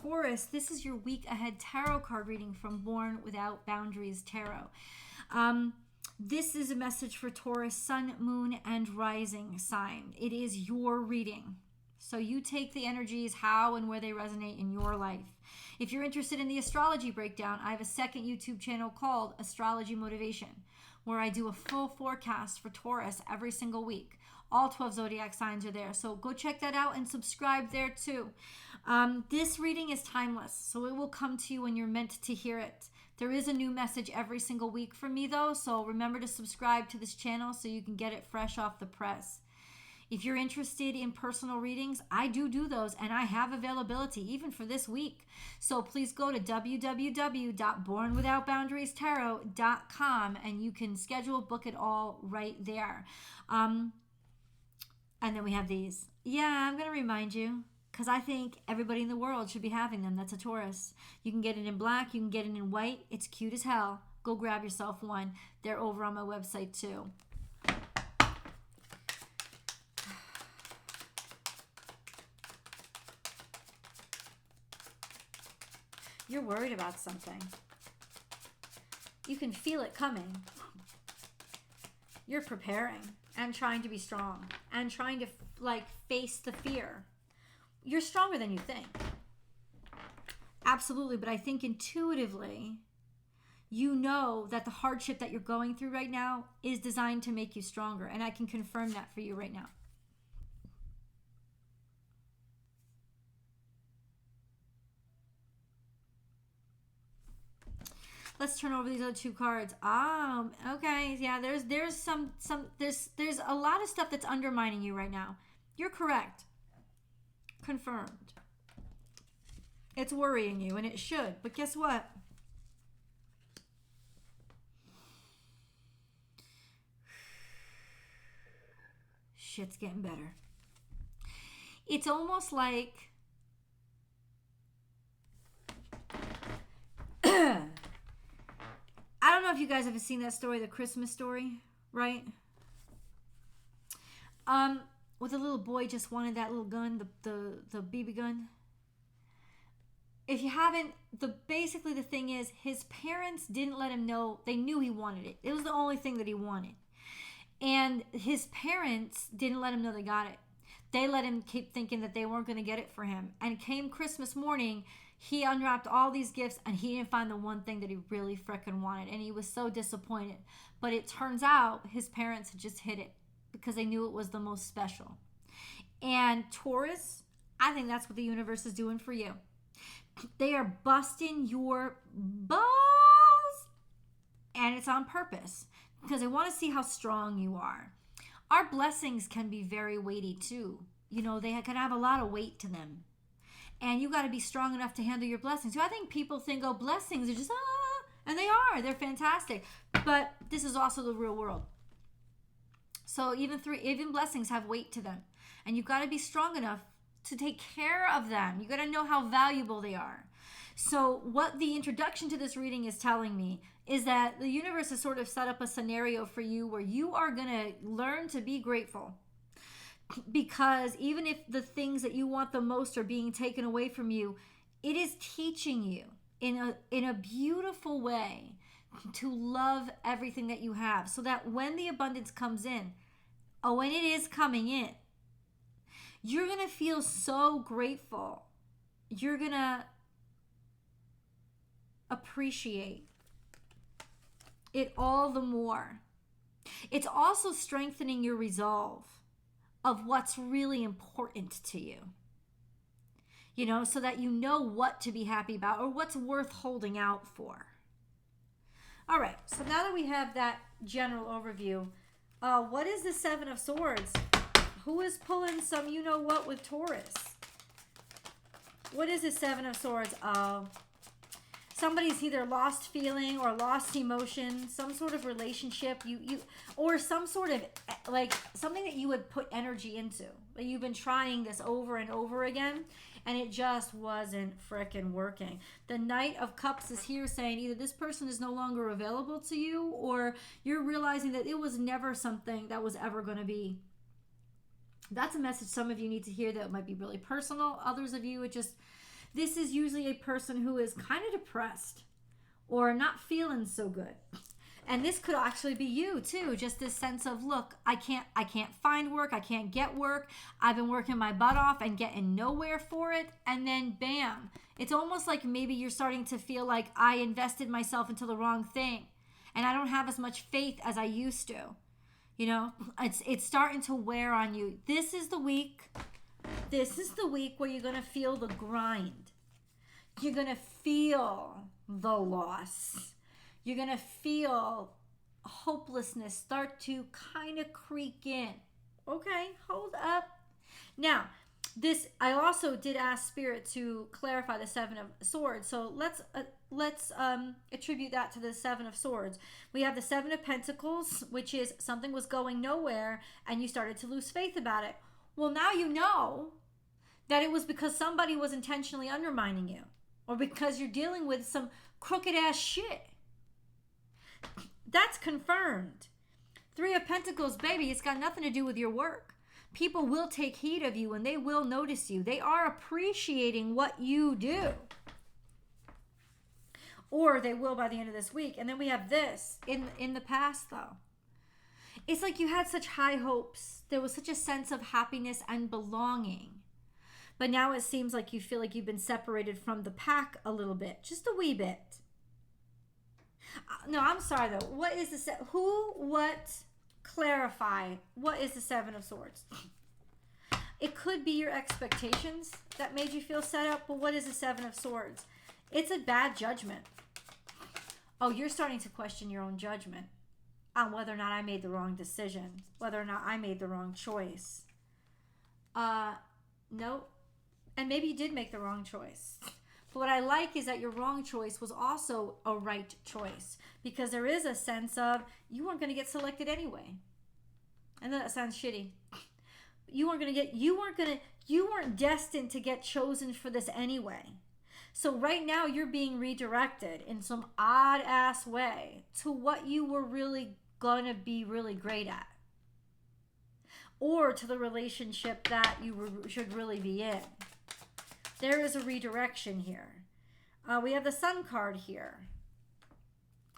Taurus, this is your week ahead tarot card reading from Born Without Boundaries Tarot. This is a message for Taurus, sun, moon, and rising sign. It is your reading. So you take the energies, how and where they resonate in your life. If you're interested in the astrology breakdown, I have a second YouTube channel called Astrology Motivation, where I do a full forecast for Taurus every single week. All 12 zodiac signs are there. So go check that out and subscribe there too. This reading is timeless, so it will come to you when you're meant to hear it. There is a new message every single week from me though, so remember to subscribe to this channel so you can get it fresh off the press. If you're interested in personal readings, I do those, and I have availability even for this week. So please go to www.bornwithoutboundariestarot.com and you can schedule, book it all right there. And then we have these. Yeah, I'm going to remind you, because I think everybody in the world should be having them. That's a Taurus. You can get it in black. You can get it in white. It's cute as hell. Go grab yourself one. They're over on my website too. You're worried about something. You can feel it coming. You're preparing and trying to be strong and trying to face the fear. You're stronger than you think. Absolutely, but I think intuitively, you know that the hardship that you're going through right now is designed to make you stronger, and I can confirm that for you right now. Let's turn over these other two cards. Okay. Yeah, there's a lot of stuff that's undermining you right now. You're correct. Confirmed. It's worrying you, and it should. But guess what? Shit's getting better. It's almost like I don't know if you guys have seen that story, the Christmas story, right? With a little boy just wanted that little gun, the BB gun. If you haven't, basically the thing is his parents didn't let him know. They knew he wanted it. It was the only thing that he wanted. And his parents didn't let him know they got it. They let him keep thinking that they weren't going to get it for him. And came Christmas morning, he unwrapped all these gifts and he didn't find the one thing that he really frickin' wanted. And he was so disappointed. But it turns out his parents had just hid it because they knew it was the most special. And Taurus, I think that's what the universe is doing for you. They are busting your balls. And it's on purpose because they want to see how strong you are. Our blessings can be very weighty too. You know, they can have a lot of weight to them. And you got to be strong enough to handle your blessings. So I think people think, oh, blessings are just, and they are. They're fantastic. But this is also the real world. So even blessings have weight to them. And you've got to be strong enough to take care of them. You got to know how valuable they are. So what the introduction to this reading is telling me is that the universe has sort of set up a scenario for you where you are going to learn to be grateful. Because even if the things that you want the most are being taken away from you, it is teaching you in a beautiful way to love everything that you have, so that when the abundance comes in, when it is coming in, you're going to feel so grateful. You're going to appreciate it all the more. It's also strengthening your resolve of what's really important to you. You know, so that you know what to be happy about or what's worth holding out for. All right, so now that we have that general overview, what is the Seven of Swords? Who is pulling some you-know-what with Taurus? What is the Seven of Swords? Somebody's either lost feeling or lost emotion, some sort of relationship, or some sort of, something that you would put energy into. Like you've been trying this over and over again, and it just wasn't frickin' working. The Knight of Cups is here saying either this person is no longer available to you, or you're realizing that it was never something that was ever going to be. That's a message some of you need to hear that might be really personal. Others of you, it just This is usually a person who is kind of depressed or not feeling so good. And this could actually be you too. Just this sense of, look, I can't find work. I can't get work. I've been working my butt off and getting nowhere for it. And then bam, it's almost like maybe you're starting to feel like I invested myself into the wrong thing and I don't have as much faith as I used to. You know, it's starting to wear on you. This is the week where you're going to feel the grind. You're going to feel the loss. You're going to feel hopelessness start to kind of creak in. Okay, hold up. Now, I also did ask Spirit to clarify the Seven of Swords. So let's attribute that to the Seven of Swords. We have the Seven of Pentacles, which is something was going nowhere and you started to lose faith about it. Well, now you know that it was because somebody was intentionally undermining you or because you're dealing with some crooked ass shit. That's confirmed. Three of Pentacles, baby, it's got nothing to do with your work. People will take heed of you and they will notice you. They are appreciating what you do. Or they will by the end of this week. And then we have this in the past, though. It's like you had such high hopes. There was such a sense of happiness and belonging. But now it seems like you feel like you've been separated from the pack a little bit. Just a wee bit. No, I'm sorry, though. What is the... Clarify. What is the Seven of Swords? It could be your expectations that made you feel set up, but what is the Seven of Swords? It's a bad judgment. Oh, you're starting to question your own judgment on whether or not I made the wrong decision, whether or not I made the wrong choice. Nope. And maybe you did make the wrong choice. But what I like is that your wrong choice was also a right choice, because there is a sense of you weren't going to get selected anyway. I know that sounds shitty. You weren't destined to get chosen for this anyway. So right now you're being redirected in some odd ass way to what you were really going to be really great at. Or to the relationship that you should really be in. There is a redirection here. We have the Sun card here.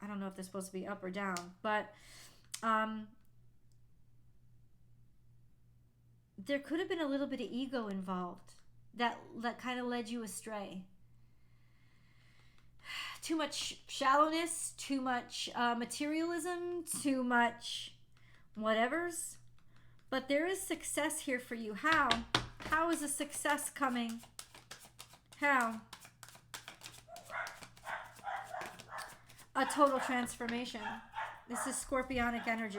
I don't know if they're supposed to be up or down, but there could have been a little bit of ego involved that kind of led you astray. Too much shallowness, too much materialism, too much whatevers. But there is success here for you. How? How is the success coming? How? A total transformation. This is scorpionic energy.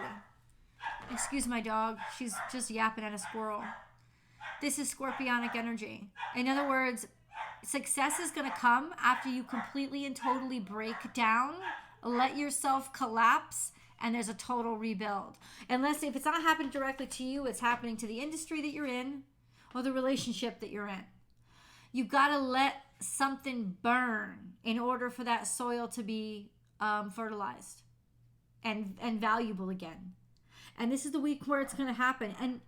Excuse my dog. She's just yapping at a squirrel. This is scorpionic energy. In other words, success is going to come after you completely and totally break down, let yourself collapse, and there's a total rebuild. Unless if it's not happening directly to you, it's happening to the industry that you're in or the relationship that you're in. You've got to let something burn in order for that soil to be fertilized and valuable again. And this is the week where it's going to happen. And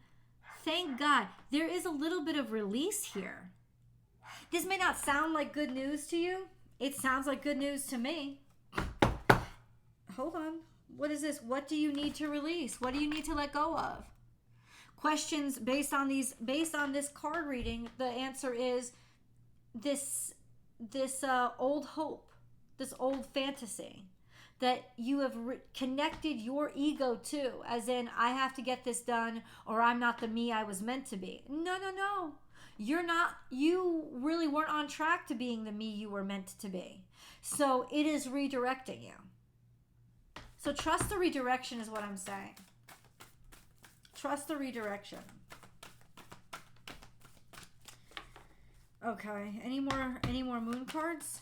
thank God, there is a little bit of release here. This may not sound like good news to you. It sounds like good news to me. Hold on. What is this? What do you need to release? What do you need to let go of? Questions based on this card reading, the answer is this old hope, this old fantasy that you have connected your ego to, as in, I have to get this done or I'm not the me I was meant to be. No. You're not, you really weren't on track to being the me you were meant to be. So it is redirecting you. So trust the redirection is what I'm saying. Trust the redirection. Okay, any more moon cards?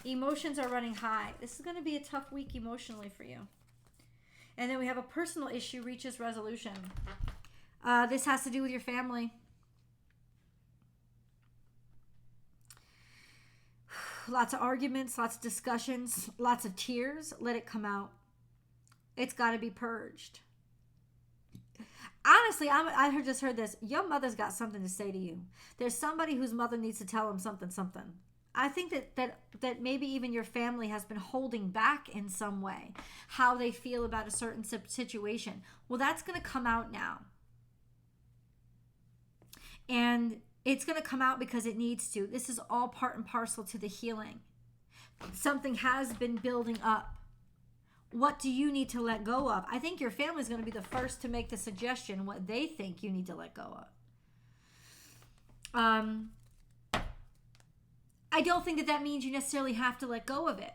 Emotions are running high. This is going to be a tough week emotionally for you. And then we have a personal issue reaches resolution. This has to do with your family. Lots of arguments, lots of discussions, lots of tears. Let it come out. It's got to be purged. Honestly, just heard this. Your mother's got something to say to you. There's somebody whose mother needs to tell them something. I think that maybe even your family has been holding back in some way how they feel about a certain situation. Well, that's going to come out now. And it's going to come out because it needs to. This is all part and parcel to the healing. Something has been building up. What do you need to let go of? I think your family is going to be the first to make the suggestion what they think you need to let go of. I don't think that means you necessarily have to let go of it.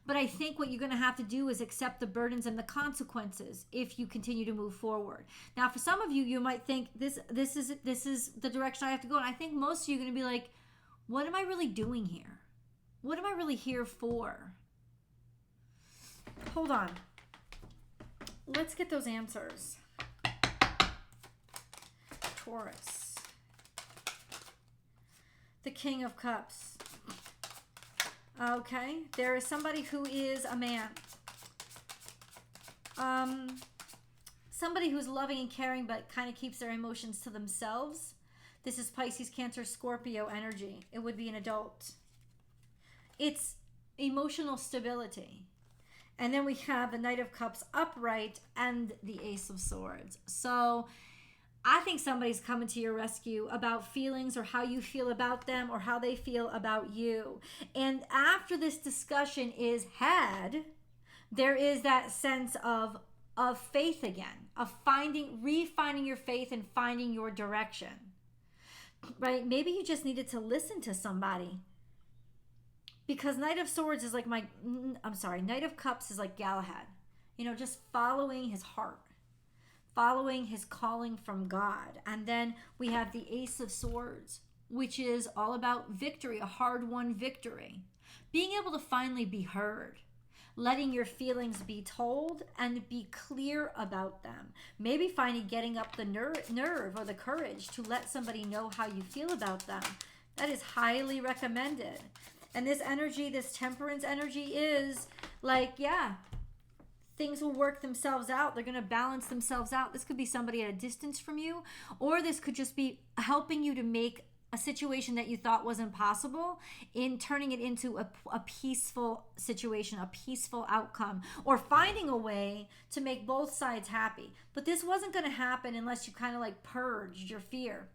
But I think what you're going to have to do is accept the burdens and the consequences if you continue to move forward. Now, for some of you, you might think this is the direction I have to go. And I think most of you are going to be like, what am I really doing here? What am I really here for? Hold on. Let's get those answers. Taurus. The King of Cups. Okay, there is somebody who is a man. Somebody who's loving and caring but kind of keeps their emotions to themselves. This is Pisces, Cancer, Scorpio energy. It would be an adult. It's emotional stability. And then we have the Knight of Cups upright and the Ace of Swords. So I think somebody's coming to your rescue about feelings or how you feel about them or how they feel about you. And after this discussion is had, there is that sense of faith again, of refining your faith and finding your direction, right? Maybe you just needed to listen to somebody, because Knight of Swords is like Knight of Cups is like Galahad, just following his heart. Following his calling from God. And then we have the Ace of Swords, which is all about victory, a hard-won victory. Being able to finally be heard. Letting your feelings be told and be clear about them. Maybe finally getting up the nerve or the courage to let somebody know how you feel about them. That is highly recommended. And this energy, this temperance energy is like, things will work themselves out. They're going to balance themselves out. This could be somebody at a distance from you, or this could just be helping you to make a situation that you thought was impossible in turning it into a peaceful situation, a peaceful outcome, or finding a way to make both sides happy. But this wasn't going to happen unless you kind of like purged your fear.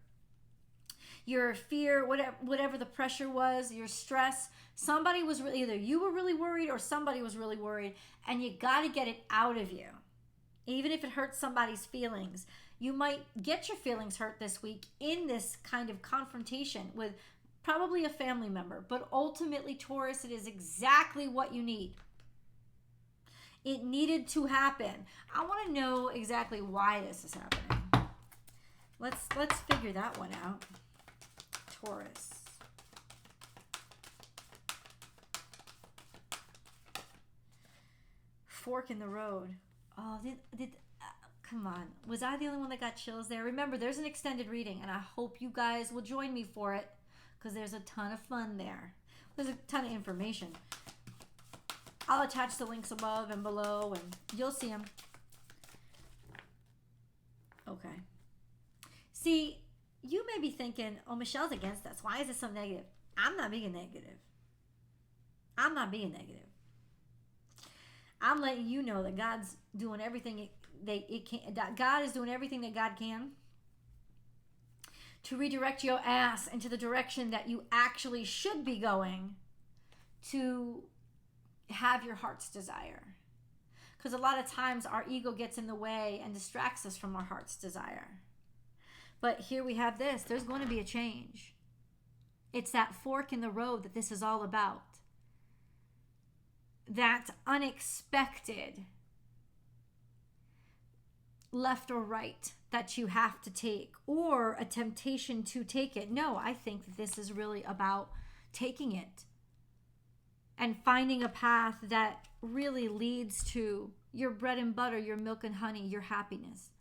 Your fear, whatever the pressure was, your stress. Somebody was either you were really worried or somebody was really worried, and you got to get it out of you. Even if it hurts somebody's feelings, you might get your feelings hurt this week in this kind of confrontation with probably a family member. But ultimately, Taurus, it is exactly what you need. It needed to happen. I want to know exactly why this is happening. Let's figure that one out. Taurus. Fork in the road. Oh, come on. Was I the only one that got chills there? Remember, there's an extended reading, and I hope you guys will join me for it, because there's a ton of fun there. There's a ton of information. I'll attach the links above and below, and you'll see them. Okay. See, you may be thinking, oh, Michelle's against us. Why is this so negative? I'm not being negative. I'm not being negative. I'm letting you know that God's doing everything that God is doing everything that God can to redirect your ass into the direction that you actually should be going to have your heart's desire. Because a lot of times our ego gets in the way and distracts us from our heart's desire. But here we have this. There's going to be a change. It's that fork in the road that this is all about. That unexpected left or right that you have to take, or a temptation to take it. No, I think that this is really about taking it and finding a path that really leads to your bread and butter, your milk and honey, your happiness.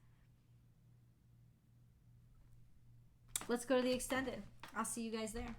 Let's go to the extended. I'll see you guys there.